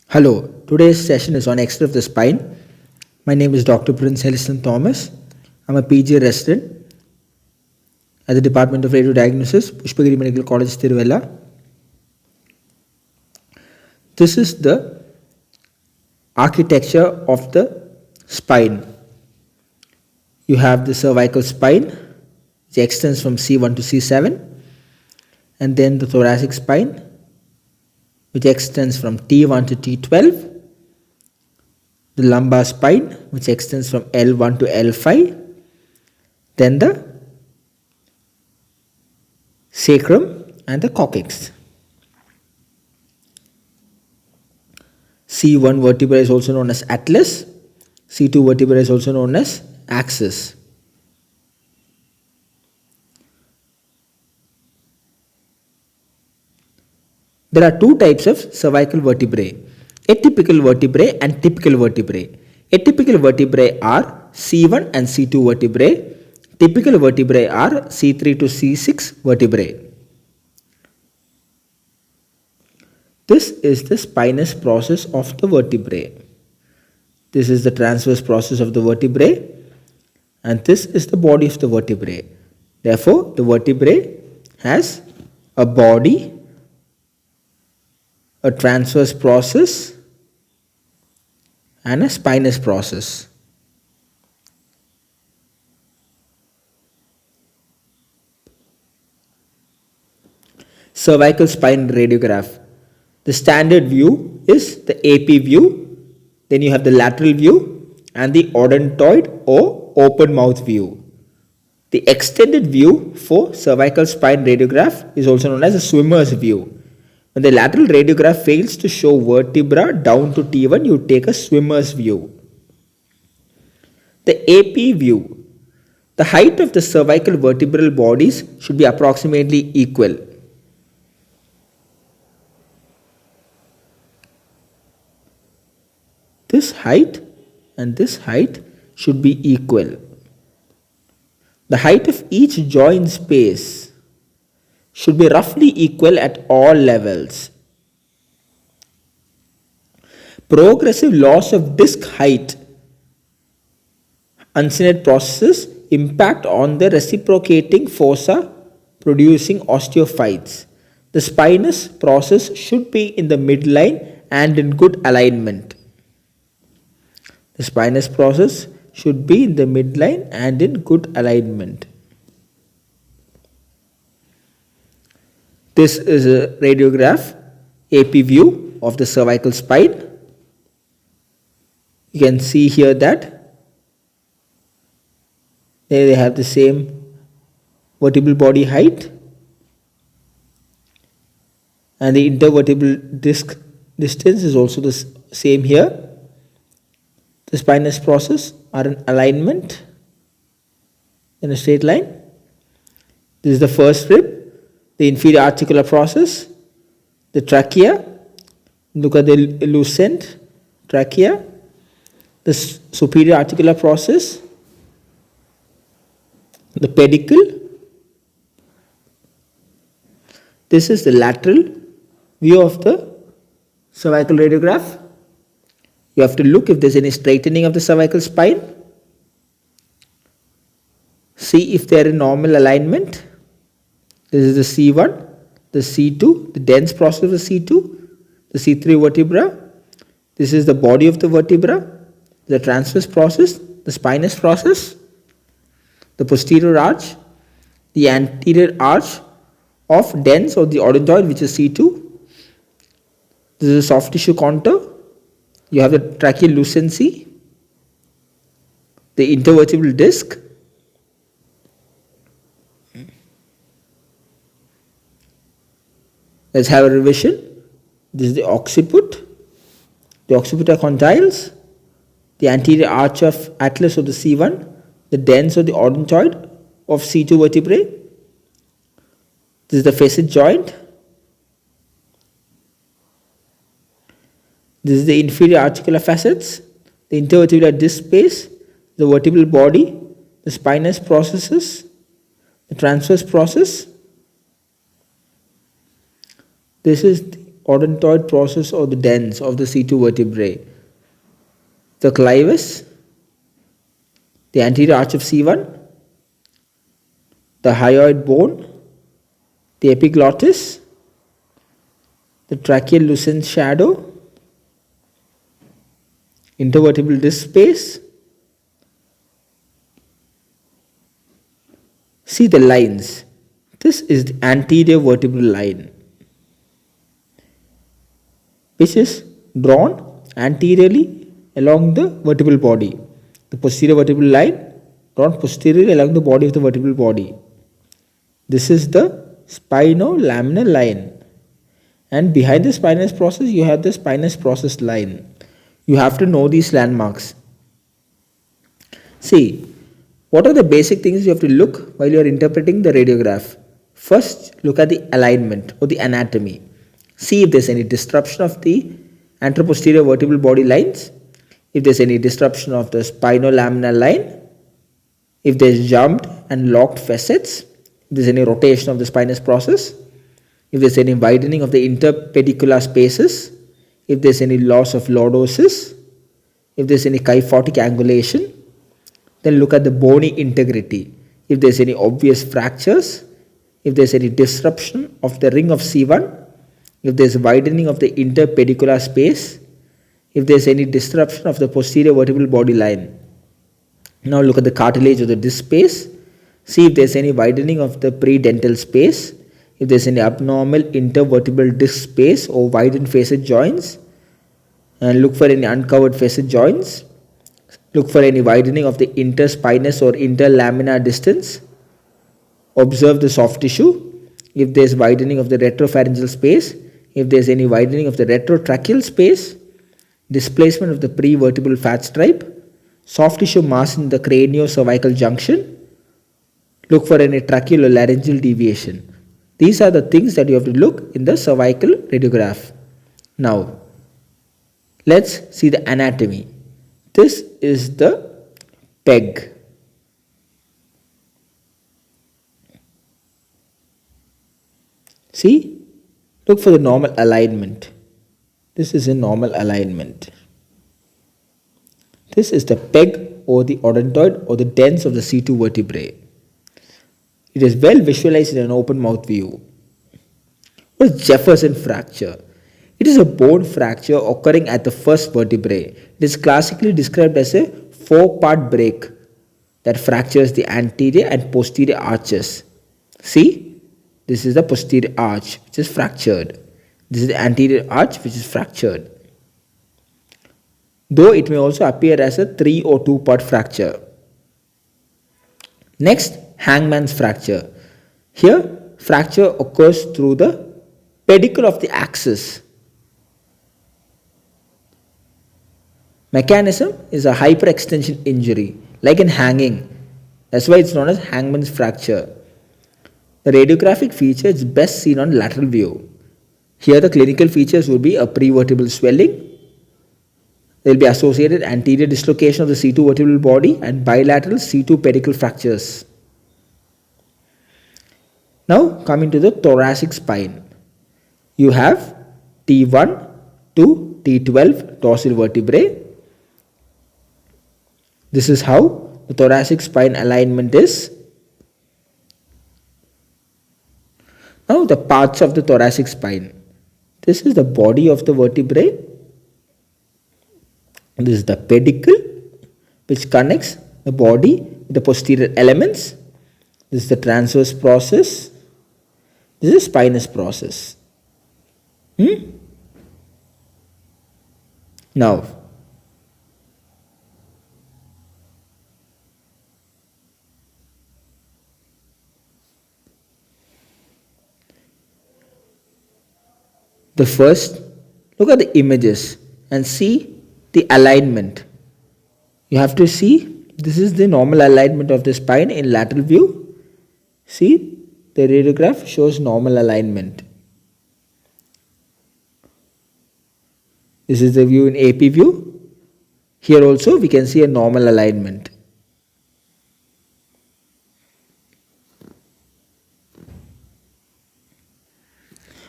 Hello, today's session is on X-ray of the spine. My name is Dr. Prince Ellison Thomas. I'm a PG resident at the Department of Radiodiagnosis, Pushpagiri Medical College, Tiruvalla. This is the architecture of the spine. You have the cervical spine, which extends from C1 to C7, and then the thoracic spine, which extends from T1 to T12, the lumbar spine, which extends from L1 to L5, then the sacrum and the coccyx. C1 vertebra is also known as atlas, C2 vertebra is also known as axis. There are two types of cervical vertebrae, atypical vertebrae and typical vertebrae. Atypical vertebrae are C1 and C2 vertebrae. Typical vertebrae are C3 to C6 vertebrae. This is the spinous process of the vertebrae. This is the transverse process of the vertebrae, and this is the body of the vertebrae. Therefore, the vertebrae has a body, a transverse process, and a spinous process. Cervical spine radiograph. The standard view is the AP view, then you have the lateral view and the odontoid or open mouth view. The extended view for cervical spine radiograph is also known as a swimmer's view. When the lateral radiograph fails to show vertebra down to T1, you take a swimmer's view. The AP view. The height of the cervical vertebral bodies should be approximately equal. This height and this height should be equal. The height of each joint space should be roughly equal at all levels. Progressive loss of disc height, uncinate processes impact on the reciprocating fossa producing osteophytes. The spinous process should be in the midline and in good alignment. The spinous process should be in the midline and in good alignment. This is a radiograph, AP view of the cervical spine. You can see here that they have the same vertebral body height, and the intervertebral disc distance is also the same here. The spinous process are in alignment in a straight line. This is the first rib, the inferior articular process, the trachea. Look at the lucent trachea, the superior articular process, the pedicle. This is the lateral view of the cervical radiograph. You have to look if there is any straightening of the cervical spine. See if they are in normal alignment. This is the C1, the C2, the dense process of the C2, the C3 vertebra. This is the body of the vertebra, the transverse process, the spinous process, the posterior arch, the anterior arch of dense or the odontoid, which is C2. This is a soft tissue contour. You have the tracheal lucency, the intervertebral disc, let's have a revision. This is the occiput, the occipital condyles, the anterior arch of atlas of the C1, the dens of the odontoid of C2 vertebrae. This is the facet joint. This is the inferior articular facets, the intervertebral disc space, the vertebral body, the spinous processes, the transverse process. This is the odontoid process or the dens of the C2 vertebrae? The clivus, the anterior arch of C1, the hyoid bone, the epiglottis, the tracheal lucent shadow, intervertebral disc space. See the lines. This is the anterior vertebral line, which is drawn anteriorly along the vertebral body. The posterior vertebral line drawn posteriorly along the body of the vertebral body. This is the spinolaminar line. And behind the spinous process, you have the spinous process line. You have to know these landmarks. See, what are the basic things you have to look while you are interpreting the radiograph? First, look at the alignment or the anatomy. See if there is any disruption of the anteroposterior vertebral body lines, if there is any disruption of the spinolaminar line, if there is jumped and locked facets, if there is any rotation of the spinous process, if there is any widening of the interpedicular spaces, if there is any loss of lordosis, if there is any kyphotic angulation. Then look at the bony integrity. If there is any obvious fractures, if there is any disruption of the ring of C1, if there is widening of the interpedicular space, if there is any disruption of the posterior vertebral body line. Now look at the cartilage of the disc space. See if there is any widening of the predental space, if there is any abnormal intervertebral disc space or widened facet joints, and look for any uncovered facet joints. Look for any widening of the interspinous or interlaminar distance. Observe the soft tissue. If there is widening of the retropharyngeal space, if there is any widening of the retrotracheal space, displacement of the prevertebral fat stripe, soft tissue mass in the craniocervical junction, look for any tracheal or laryngeal deviation. These are the things that you have to look in the cervical radiograph. Now, let's see the anatomy. This is the peg. See, look for the normal alignment. This is a normal alignment. This is the peg or the odontoid or the dens of the C2 vertebrae. It is well visualized in an open mouth view. What is Jefferson fracture? It is a bone fracture occurring at the first vertebrae. It is classically described as a 4-part break that fractures the anterior and posterior arches. See, this is the posterior arch which is fractured. This is the anterior arch which is fractured. Though it may also appear as a 3 or 2-part fracture. Next, hangman's fracture. Here, fracture occurs through the pedicle of the axis. Mechanism is a hyperextension injury, like in hanging. That's why it's known as hangman's fracture. The radiographic feature is best seen on lateral view. Here the clinical features will be a prevertebral swelling. There will be associated anterior dislocation of the C2 vertebral body and bilateral C2 pedicle fractures. Now coming to the thoracic spine. You have T1 to T12 dorsal vertebrae. This is how the thoracic spine alignment is. Now the parts of the thoracic spine. This is the body of the vertebrae. This is the pedicle which connects the body with the posterior elements. This is the transverse process. This is spinous process. Now, the first, look at the images and see the alignment. You have to see, this is the normal alignment of the spine in lateral view. See, the radiograph shows normal alignment. This is the view in AP view. Here also we can see a normal alignment.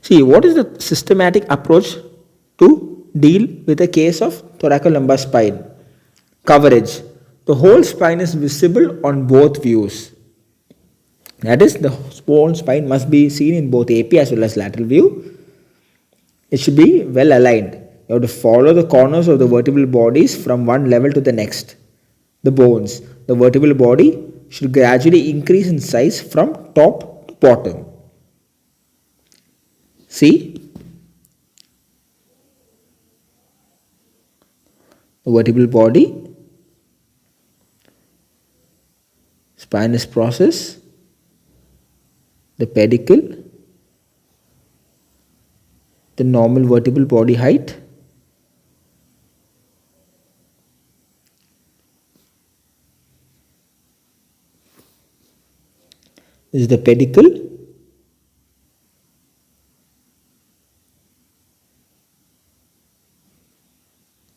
See, what is the systematic approach to deal with a case of thoracolumbar spine? Coverage. The whole spine is visible on both views. That is, the whole spine must be seen in both AP as well as lateral view. It should be well aligned. You have to follow the corners of the vertebral bodies from one level to the next. The bones. The vertebral body should gradually increase in size from top to bottom. See? The vertebral body, spinous process, the pedicle, the normal vertebral body height, this is the pedicle,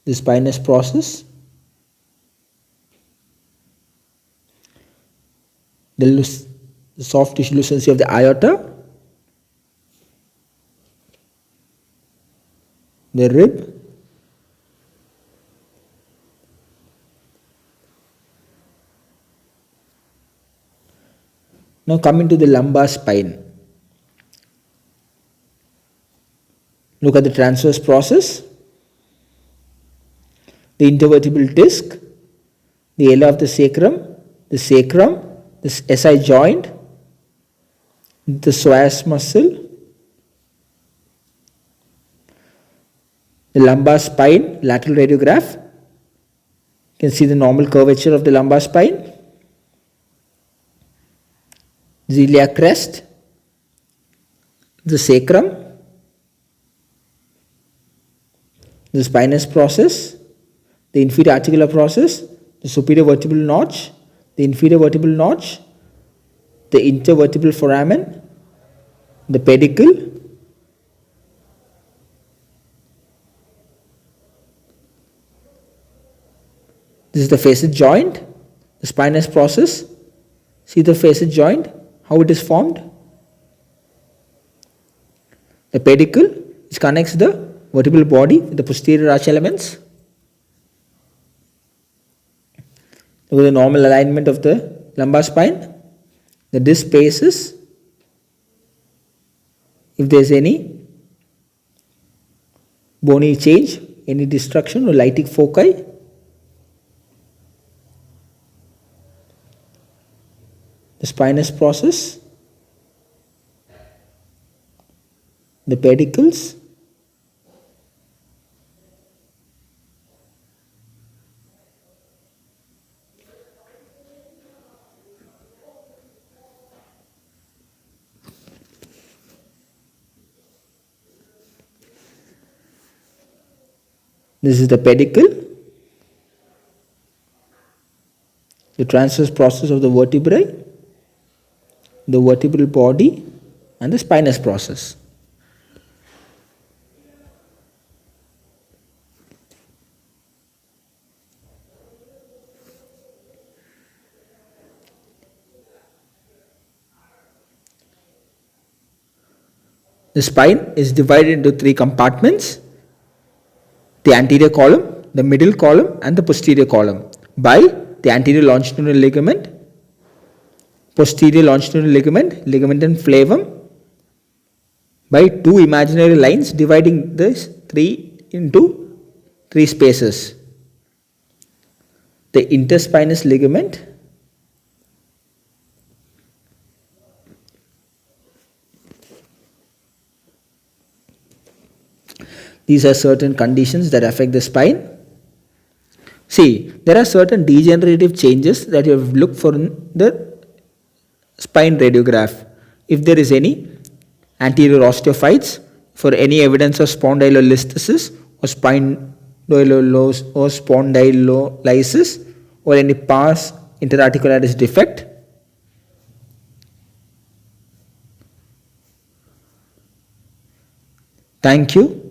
the spinous process, the soft tissue lucency of the aorta, the rib, now coming to the lumbar spine. Look at the transverse process, the intervertebral disc, the ala of the sacrum, the SI joint, the psoas muscle, the lumbar spine, lateral radiograph. You can see the normal curvature of the lumbar spine, the iliac crest, the sacrum, the spinous process, the inferior articular process, the superior vertebral notch, the inferior vertebral notch, the intervertebral foramen, the pedicle, this is the facet joint, the spinous process. See the facet joint, how it is formed. The pedicle, which connects the vertebral body with the posterior arch elements. Look at the normal alignment of the lumbar spine. The disc spaces, if there is any bony change, any destruction or lytic foci. The spinous process, the pedicles, this is the pedicle, the transverse process of the vertebrae, the vertebral body and the spinous process. The spine is divided into three compartments: the anterior column, the middle column and the posterior column by the anterior longitudinal ligament, posterior longitudinal ligament, ligamentum flavum, by two imaginary lines dividing this three into three spaces. The interspinous ligament, these are certain conditions that affect the spine. See, there are certain degenerative changes that you have looked for in the spine radiograph. If there is any anterior osteophytes, for any evidence of spondylolisthesis or spondylolysis or any pars interarticularis defect. Thank you.